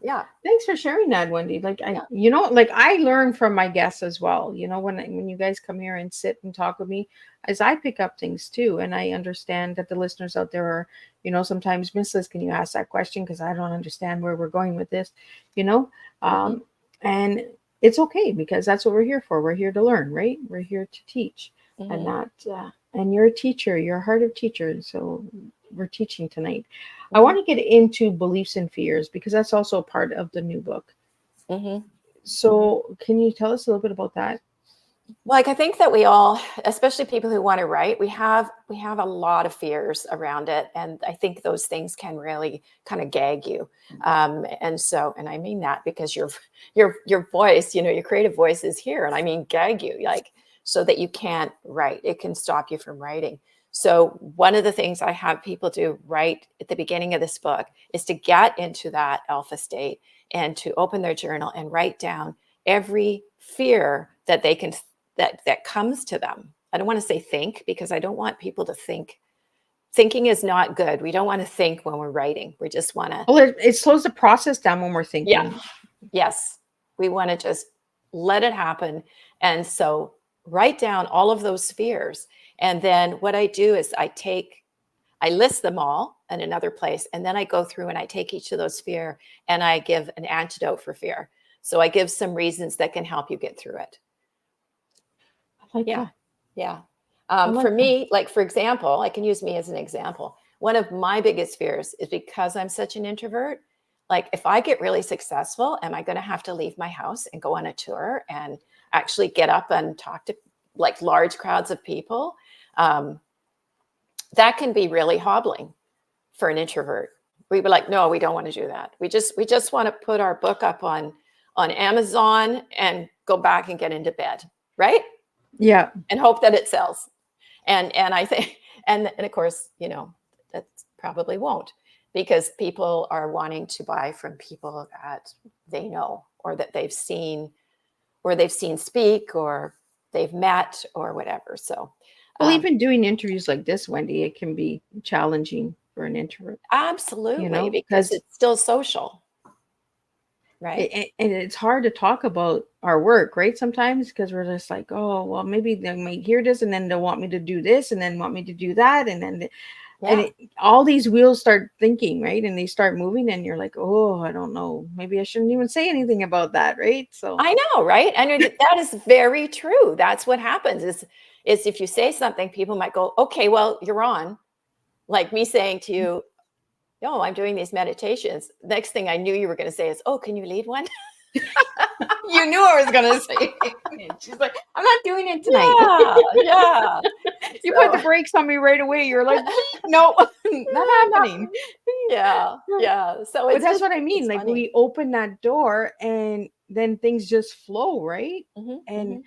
Yeah. thanks for sharing that, Wendy. Like Yeah. like I learn from my guests as well. When you guys come here and sit and talk with me, as I pick up things too, and I understand that the listeners out there are, sometimes, Miss Liz, can you ask that question? Because I don't understand where we're going with this, you know? Mhm. And it's okay, because that's what we're here for. We're here to learn, right? We're here to teach, and Mhm. not, and you're a teacher, you're a heart of teacher. So we're teaching tonight. I Mhm. want to get into beliefs and fears, because that's also part of the new book. Mhm. So can you tell us a little bit about that? Like, I think that we all, especially people who want to write, we have a lot of fears around it, and I think those things can really kind of gag you. And I mean that because your voice, your creative voice is here, and I mean gag you, like, so that you can't write. It can stop you from writing. So one of the things I have people do right at the beginning of this book is to get into that alpha state and to open their journal and write down every fear that they can that comes to them. I don't want to say think, because I don't want people to think. Thinking is not good. We don't want to think when we're writing. We just want to, Well, it slows the process down when we're yeah, thinking. yes. We want to just let it happen. And so write down all of those fears. And then what I do is I list them all in another place. And then I go through and I take each of those fear and I give an antidote for fear. So I give some reasons that can help you get through it. I like Yeah. that. Yeah. I like For that. me, like, for example, I can use me as an example. One of my biggest fears is because I'm such an introvert. Like, if I get really successful, am I going to have to leave my house and go on a tour and actually get up and talk to like large crowds of people? Um, that can be really hobbling for an introvert. We were like, no, we don't want to do that. We just want to put our book up on Amazon and go back and get into bed, right? Yeah. And hope that it sells. And I think and of course, that probably won't, because people are wanting to buy from people that they know, or that they've seen speak, or they've met, or whatever. So Well, even doing interviews like this, Wendy, it can be challenging for an introvert, absolutely, because because it's still social, right? and it's hard to talk about our work, right? Sometimes, because we're just like, oh, well, maybe they might hear this, and then they'll want me to do this, and then want me to do that, and then Yeah. all these wheels start thinking, right? And they start moving, and you're like, oh, I don't know, maybe I shouldn't even say anything about that, right? So I know, right? I know that is very true. That's what happens is if you say something, people might go, okay, well, you're on. Like me saying to you, no, I'm doing these meditations. Next thing I knew you were going to say is, oh, can you lead one? you knew I was gonna say it. She's like, I'm not doing it tonight. Yeah, yeah. You put So, the brakes on me right away. You're like, no, not happening. yeah, yeah. So But that's what I mean. it's Like, funny. we open that door, and then things just flow, right? Hmm. And Hmm.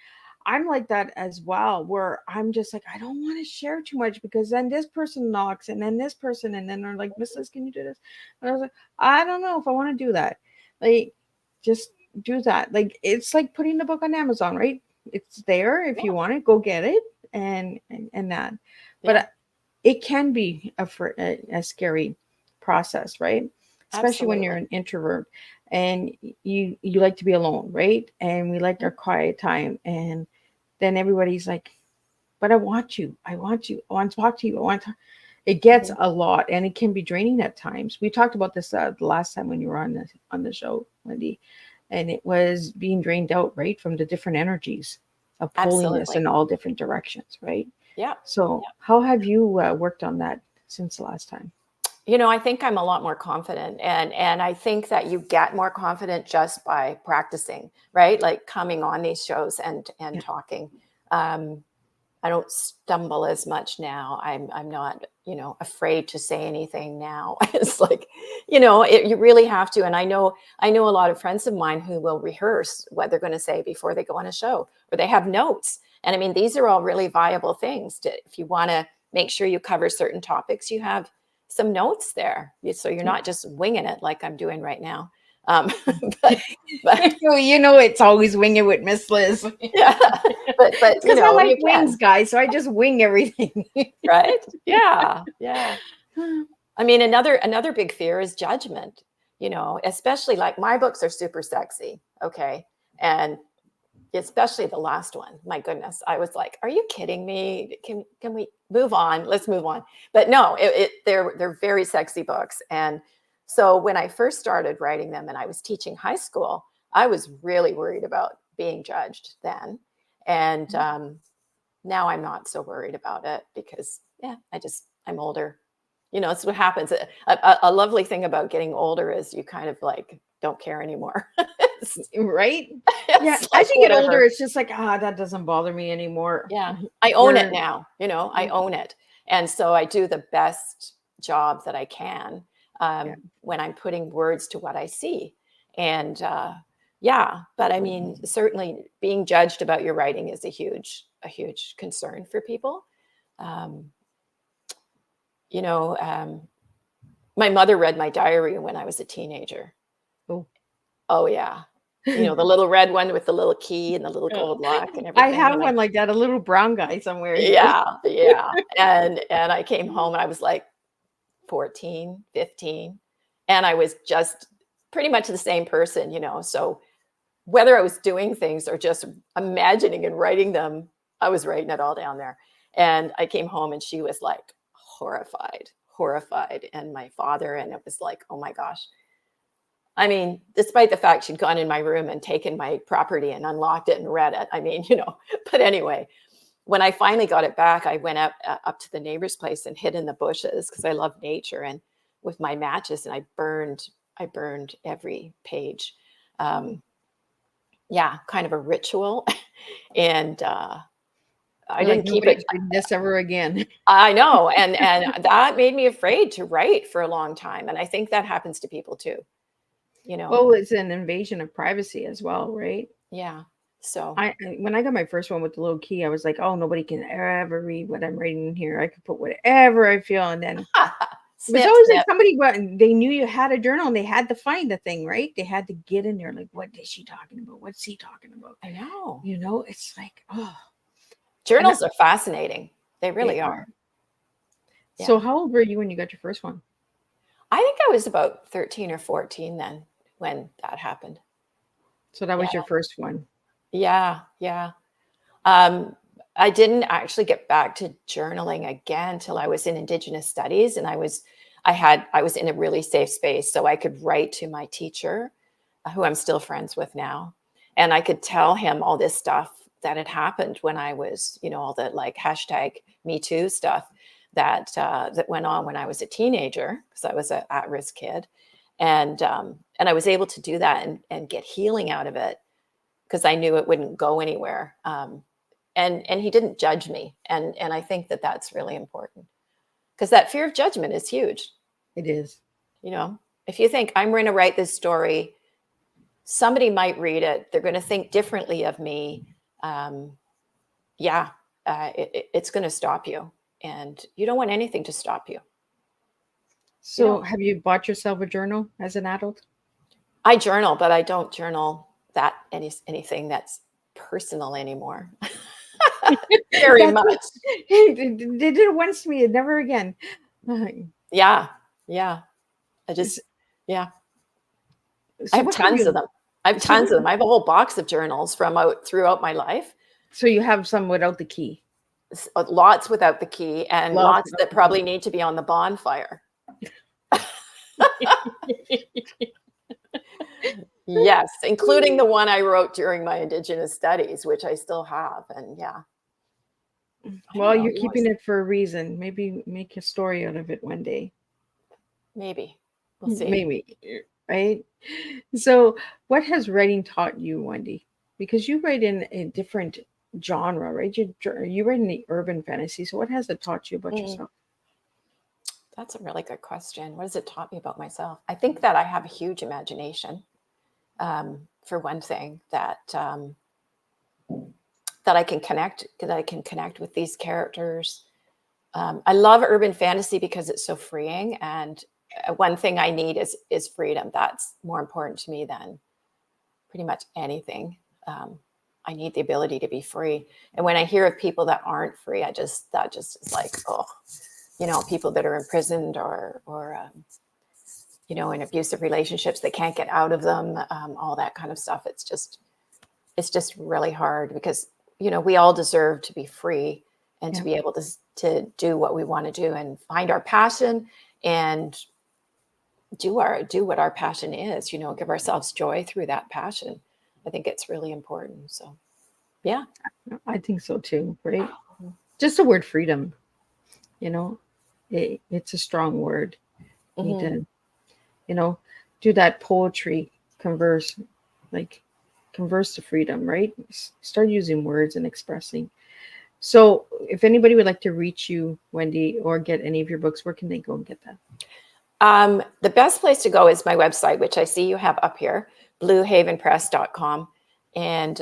I'm like that as well, where I'm just like, I don't want to share too much, because then this person knocks, and then this person, and then they're like, Mrs., can you do this? And I was like, I don't know if I want to do that. Like, just do that. Like, it's like putting the book on Amazon, right? It's there. If Yeah, you want it, go get it, and that. yeah, But it can be a scary process, right? Especially when you're absolutely. an introvert, and you like to be alone, right? And we like Mhm. our quiet time, and then everybody's like, but I want you, I want to talk to you, I want to. It gets Mhm. a lot, and it can be draining at times. We talked about this the last time when you were on the show, Wendy, and it was being drained out, right, from the different energies of pulling us Absolutely. in all different directions, right? Yeah. So how have you worked on that since the last time? I think I'm a lot more confident, and I think that you get more confident just by practicing, right? Like coming on these shows and Yeah. talking. Um, I don't stumble as much now. I'm not, afraid to say anything now. It's like, you really have to. And I know a lot of friends of mine who will rehearse what they're going to say before they go on a show, or they have notes. And I mean, these are all really viable things to, if you want to make sure you cover certain topics, you have some notes there. So you're Yeah. not just winging it like I'm doing right now. Um, but, but It's always wing it with Miss Liz. yeah, but Because I like you wings, can. guys, so I just wing everything. Right? Yeah, yeah. I mean, another big fear is judgment. you know, especially like my books are super sexy. Okay. And especially the last one, my goodness, I was like, are you kidding me? Can we move on? Let's move on. But no, they're very sexy books. And so when I first started writing them and I was teaching high school, I was really worried about being judged then. And now I'm not so worried about it because I'm older. You know, it's what happens. A lovely thing about getting older is you kind of like don't care anymore. Right? Yeah. It's like, As you get older, whatever. it's just like, that doesn't bother me anymore. Yeah, I own it Where- now, you know, I own it. And so I do the best job that I can Yeah. when I'm putting words to what I see. And yeah, but I mean, certainly being judged about your writing is a huge concern for people. Um, you know, my mother read my diary when I was a teenager. Oh. Oh, yeah. You know, the little red one with the little key and the little gold lock and I everything. have And one like that, a little brown guy somewhere here. yeah. And I came home and I was like 14, 15, and I was just pretty much the same person, you know. So whether I was doing things or just imagining and writing them, I was writing it all down there. And I came home and she was like horrified. And my father, and it was like, oh my gosh. I mean, despite the fact she'd gone in my room and taken my property and unlocked it and read it. I mean, you know, but anyway, when I finally got it back, I went up to the neighbor's place and hid in the bushes because I love nature, and with my matches, and I burned every page. Yeah, kind of a ritual. And I You're like, didn't keep nobody's it. reading this ever again. I know. And that made me afraid to write for a long time. And I think that happens to people too, you know? Well, it's an invasion of privacy as well, right? Yeah. So When I got my first one with the little key, I was like, oh, nobody can ever read what I'm writing in here. I could put whatever I feel. And then it was snip, always snip. like somebody, they knew you had a journal and they had to find the thing, right? They had to get in there. Like, what is she talking about? What's he talking about? I know. You know, it's like, oh. Journals are fascinating. They really They are. So Yeah. how old were you when you got your first one? I think I was about 13 or 14 then when that happened. So that was Yeah. your first one. Yeah. I didn't actually get back to journaling again till I was in Indigenous studies, and I was in a really safe space, so I could write to my teacher, who I'm still friends with now, and I could tell him all this stuff that had happened when I was, you know, all the like #MeToo stuff that went on when I was a teenager, because I was an at-risk kid, and I was able to do that and get healing out of it because I knew it wouldn't go anywhere. And he didn't judge me, and I think that that's really important because that fear of judgment is huge. It is. You know, if you think I'm going to write this story, somebody might read it, they're going to think differently of me. It's going to stop you, and you don't want anything to stop you. So have you bought yourself a journal as an adult? I journal, but I don't journal anything that's personal anymore. Very much. They did it once to me and never again. Yeah. I just, So I have what tons of them. I have tons of them. I have a whole box of journals throughout my life. So you have some without the key. Lots without the key, and lots that probably need to be on the bonfire. Yes, including the one I wrote during my Indigenous studies, which I still have. And yeah. Well, you're keeping it for a reason. Maybe make a story out of it one day. Maybe. We'll see. Maybe. Right? So what has writing taught you, Wendy? Because you write in a different genre, right? You write in the urban fantasy. So what has it taught you about yourself? That's a really good question. What has it taught me about myself? I think that I have a huge imagination, for one thing, that I can connect with these characters. I love urban fantasy because it's so freeing, and one thing I need is freedom. That's more important to me than pretty much anything. I need the ability to be free. And when I hear of people that aren't free, that just is like, oh, you know, people that are imprisoned or in abusive relationships, they can't get out of them, all that kind of stuff. It's just really hard because, we all deserve to be free and to be able to do what we want to do and find our passion and do what our passion is, give ourselves joy through that passion. I think it's really important. So, yeah. I think so too, right? Just the word freedom, it's a strong word. You need to, do that poetry, converse to freedom, right? Start using words and expressing. So if anybody would like to reach you, Wendy, or get any of your books, where can they go and get that? The best place to go is my website, which I see you have up here, bluehavenpress.com. And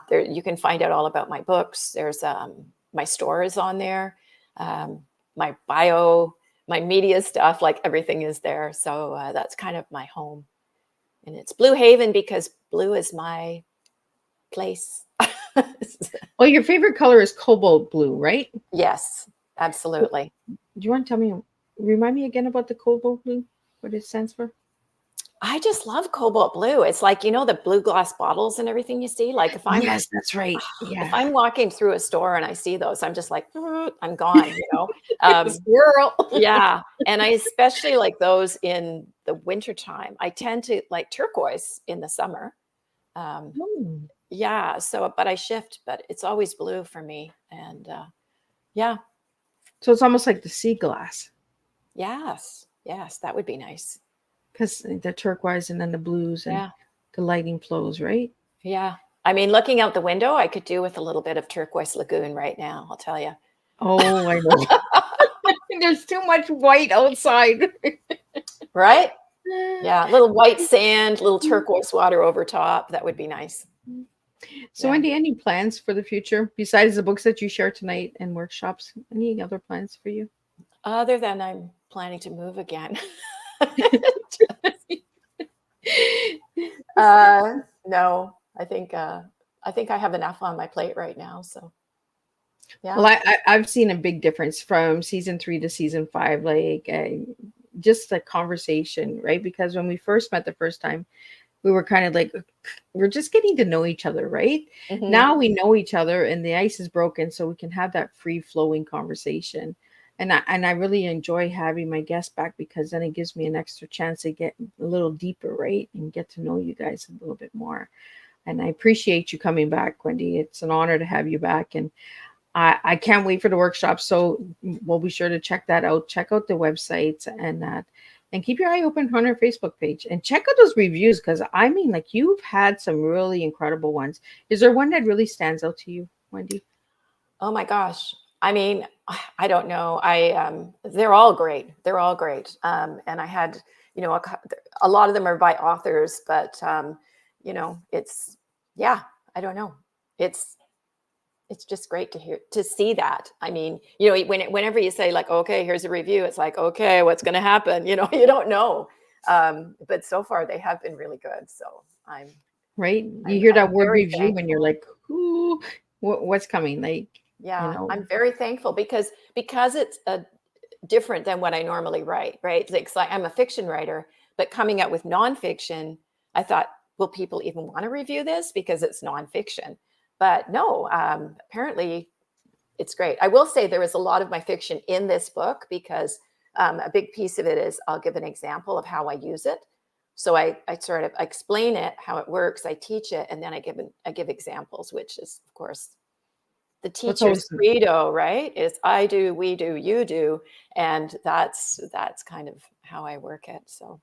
there you can find out all about my books. There's my store is on there, my bio, my media stuff, like everything is there. So that's kind of my home. And it's Blue Haven because blue is my place. Well, your favorite color is cobalt blue, right? Yes, absolutely. Do you want to remind me again about the cobalt blue, what it stands for? I just love cobalt blue. It's like, the blue glass bottles and everything you see. Like Yes, that's right. Yeah. If I'm walking through a store and I see those, I'm just like, I'm gone, Squirrel. Yeah. And I especially like those in the wintertime. I tend to like turquoise in the summer. Yeah. So, but I shift, but it's always blue for me. And yeah. So it's almost like the sea glass. Yes. Yes. That would be nice. Because the turquoise and then the blues and the lighting flows, right? Yeah. I mean, looking out the window, I could do with a little bit of turquoise lagoon right now, I'll tell you. Oh, I know. There's too much white outside. Right? Yeah. Little white sand, little turquoise water over top. That would be nice. So, Wendy, any plans for the future besides the books that you share tonight and workshops? Any other plans for you? Other than I'm planning to move again. No, I think I have enough on my plate right now. So, yeah. Well, I've seen a big difference from season 3 to season 5, just the conversation, right? Because when we first met the first time, we were kind of like, we're just getting to know each other, right? Mm-hmm. Now we know each other and the ice is broken, so we can have that free flowing conversation. And I really enjoy having my guests back because then it gives me an extra chance to get a little deeper, right? And get to know you guys a little bit more. And I appreciate you coming back, Wendy. It's an honor to have you back. And I can't wait for the workshop. So we'll be sure to check that out. Check out the websites and that. And keep your eye open on our Facebook page. And check out those reviews because, you've had some really incredible ones. Is there one that really stands out to you, Wendy? Oh, my gosh. I mean, I don't know. They're all great. They're all great. And I had, a lot of them are by authors, but, it's, I don't know. It's just great to see that. I mean, whenever you say like, okay, here's a review, it's like, okay, what's going to happen? You don't know. But so far they have been really good. So I'm right. You hear that word review thankful. and you're like, ooh, what's coming? I'm very thankful because it's different than what I normally write, right? Like I'm a fiction writer, but coming out with nonfiction, I thought, will people even want to review this because it's nonfiction? But no, apparently it's great. I will say there is a lot of my fiction in this book because a big piece of it is I'll give an example of how I use it. So I sort of explain it, how it works, I teach it, and then I give examples, which is, of course, the teacher's credo, right? Is I do, we do, you do. And that's kind of how I work it. So,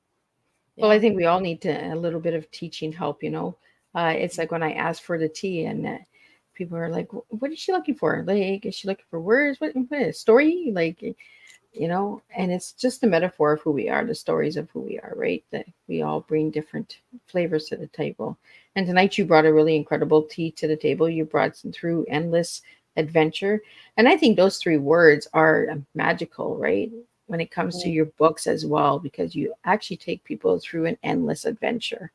Well, I think we all need a little bit of teaching help, It's like when I asked for the tea and people are like, what is she looking for? Like, is she looking for words? What a story? And it's just a metaphor of who we are, the stories of who we are, right? That we all bring different flavors to the table. And tonight you brought a really incredible tea to the table. You brought some through endless adventure. And I think those 3 words are magical, right? When it comes to your books as well, because you actually take people through an endless adventure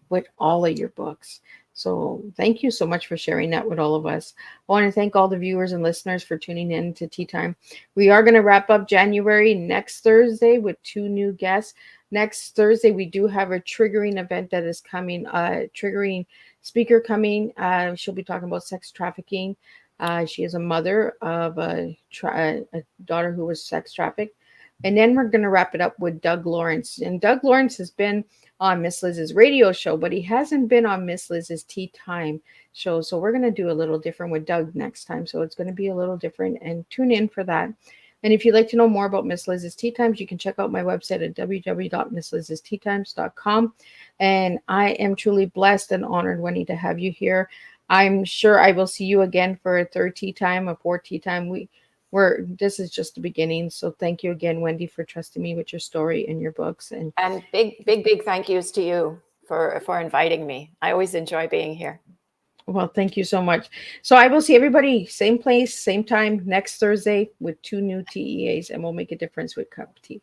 with all of your books. So thank you so much for sharing that with all of us. I want to thank all the viewers and listeners for tuning in to Tea Time. We are going to wrap up January next Thursday with 2 new guests. Next Thursday, we do have a triggering event that is coming, triggering speaker coming. She'll be talking about sex trafficking. She is a mother of a daughter who was sex trafficked. And then we're going to wrap it up with Doug Lawrence. And Doug Lawrence has been on Miss Liz's radio show, but he hasn't been on Miss Liz's Tea Time show. So we're going to do a little different with Doug next time. So it's going to be a little different, and tune in for that. And if you'd like to know more about Miss Liz's Tea Times, you can check out my website at www.misslizsteatimes.com. And I am truly blessed and honored, Wendy, to have you here. I'm sure I will see you again for a third tea time, a fourth tea time. This is just the beginning. So thank you again, Wendy, for trusting me with your story and your books. And big thank yous to you for inviting me. I always enjoy being here. Well, thank you so much. So I will see everybody same place, same time next Thursday with 2 new TEAs, and we'll make a difference with cup of tea.